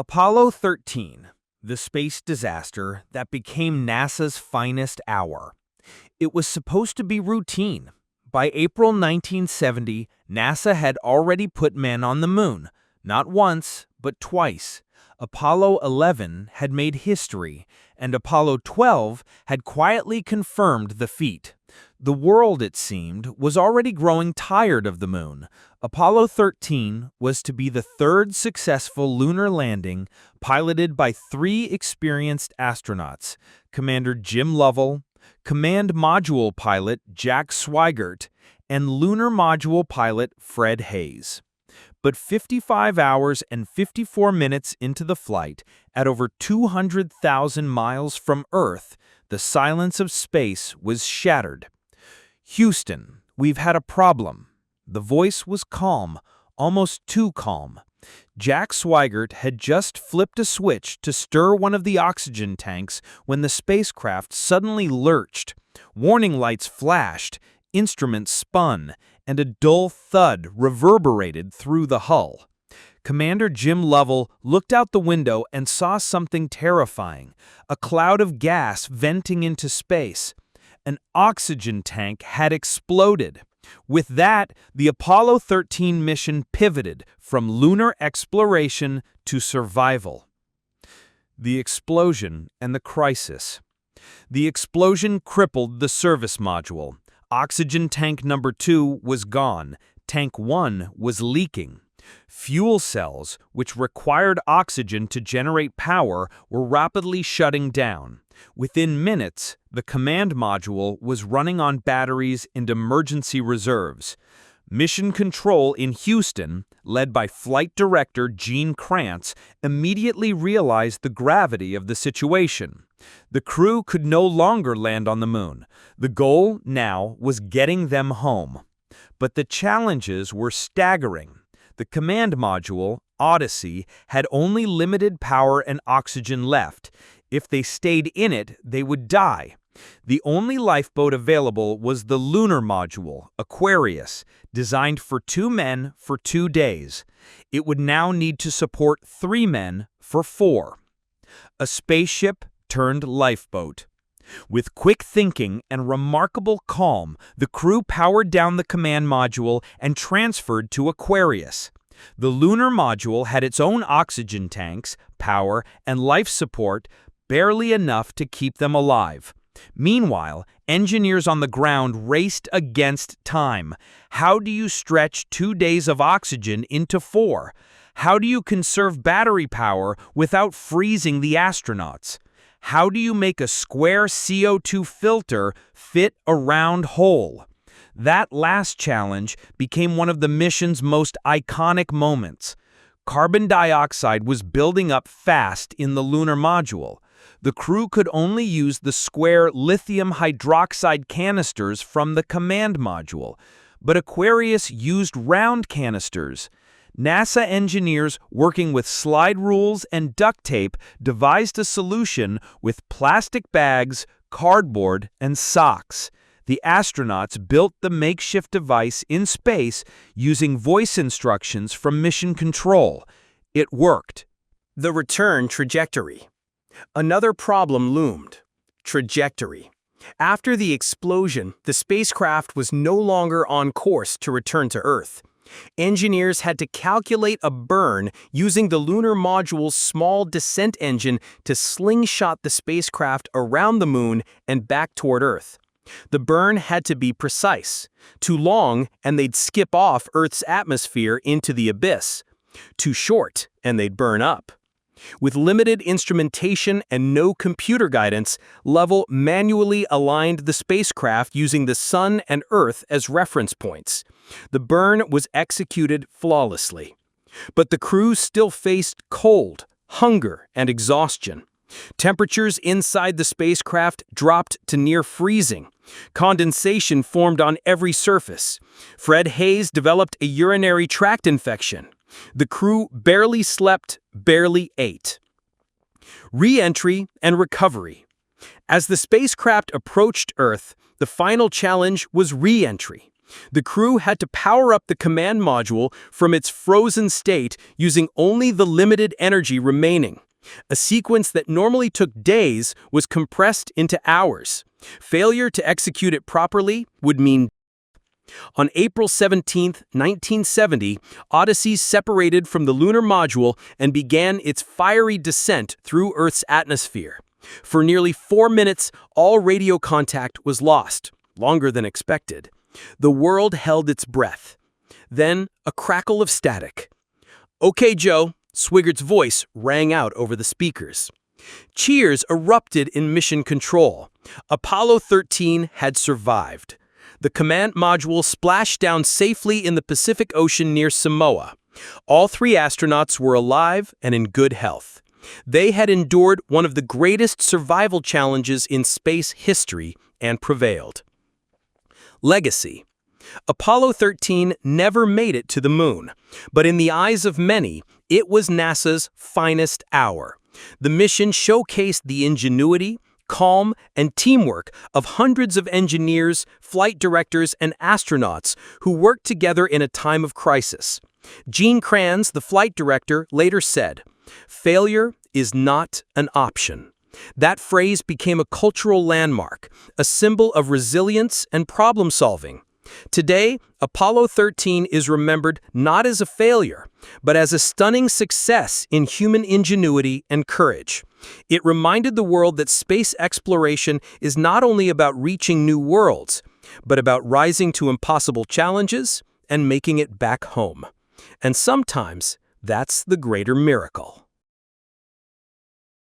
Apollo 13, the space disaster that became NASA's finest hour. It was supposed to be routine. By April 1970, NASA had already put men on the moon, not once, but twice. Apollo 11 had made history, and Apollo 12 had quietly confirmed the feat. The world, it seemed, was already growing tired of the moon. Apollo 13 was to be the third successful lunar landing, piloted by three experienced astronauts: Commander Jim Lovell, Command Module pilot Jack Swigert, and Lunar Module pilot Fred Haise. But 55 hours and 54 minutes into the flight, at over 200,000 miles from Earth, the silence of space was shattered. "Houston, we've had a problem." The voice was calm, almost too calm. Jack Swigert had just flipped a switch to stir one of the oxygen tanks when the spacecraft suddenly lurched. Warning lights flashed, instruments spun, and a dull thud reverberated through the hull. Commander Jim Lovell looked out the window and saw something terrifying: a cloud of gas venting into space. An oxygen tank had exploded. With that, the Apollo 13 mission pivoted from lunar exploration to survival. The explosion and the crisis. The explosion crippled the service module. Oxygen tank number 2 was gone. Tank 1 was leaking. Fuel cells, which required oxygen to generate power, were rapidly shutting down. Within minutes, the command module was running on batteries and emergency reserves. Mission Control in Houston, led by Flight Director Gene Kranz, immediately realized the gravity of the situation. The crew could no longer land on the moon. The goal now was getting them home. But the challenges were staggering. The command module, Odyssey, had only limited power and oxygen left. If they stayed in it, they would die. The only lifeboat available was the lunar module, Aquarius, designed for 2 men for 2 days. It would now need to support 3 men for 4. A spaceship turned lifeboat. With quick thinking and remarkable calm, the crew powered down the command module and transferred to Aquarius. The lunar module had its own oxygen tanks, power, and life support, barely enough to keep them alive. Meanwhile, engineers on the ground raced against time. How do you stretch 2 days of oxygen into 4? How do you conserve battery power without freezing the astronauts? How do you make a square CO2 filter fit a round hole? That last challenge became one of the mission's most iconic moments. Carbon dioxide was building up fast in the lunar module. The crew could only use the square lithium hydroxide canisters from the command module, but Aquarius used round canisters. NASA engineers, working with slide rules and duct tape, devised a solution with plastic bags, cardboard, and socks. The astronauts built the makeshift device in space using voice instructions from Mission Control. It worked. The return trajectory. Another problem loomed: trajectory. After the explosion, the spacecraft was no longer on course to return to Earth. Engineers had to calculate a burn using the lunar module's small descent engine to slingshot the spacecraft around the moon and back toward Earth. The burn had to be precise. Too long, and they'd skip off Earth's atmosphere into the abyss. Too short, and they'd burn up. With limited instrumentation and no computer guidance, Lovell manually aligned the spacecraft using the Sun and Earth as reference points. The burn was executed flawlessly. But the crew still faced cold, hunger, and exhaustion. Temperatures inside the spacecraft dropped to near freezing. Condensation formed on every surface. Fred Haise developed a urinary tract infection. The crew barely slept, barely ate. Re-entry and recovery. As the spacecraft approached Earth, the final challenge was re-entry. The crew had to power up the command module from its frozen state using only the limited energy remaining. A sequence that normally took days was compressed into hours. Failure to execute it properly would mean on April 17, 1970, Odyssey separated from the lunar module and began its fiery descent through Earth's atmosphere. For nearly 4 minutes, all radio contact was lost, longer than expected. The world held its breath. Then, a crackle of static. "Okay, Joe," Swiggert's voice rang out over the speakers. Cheers erupted in mission control. Apollo 13 had survived. The command module splashed down safely in the Pacific Ocean near Samoa. All 3 astronauts were alive and in good health. They had endured one of the greatest survival challenges in space history and prevailed. Legacy. Apollo 13 never made it to the moon, but in the eyes of many, it was NASA's finest hour. The mission showcased the ingenuity, calm, and teamwork of hundreds of engineers, flight directors, and astronauts who worked together in a time of crisis. Gene Kranz, the flight director, later said, "Failure is not an option." That phrase became a cultural landmark, a symbol of resilience and problem-solving. Today, Apollo 13 is remembered not as a failure, but as a stunning success in human ingenuity and courage. It reminded the world that space exploration is not only about reaching new worlds, but about rising to impossible challenges and making it back home. And sometimes, that's the greater miracle.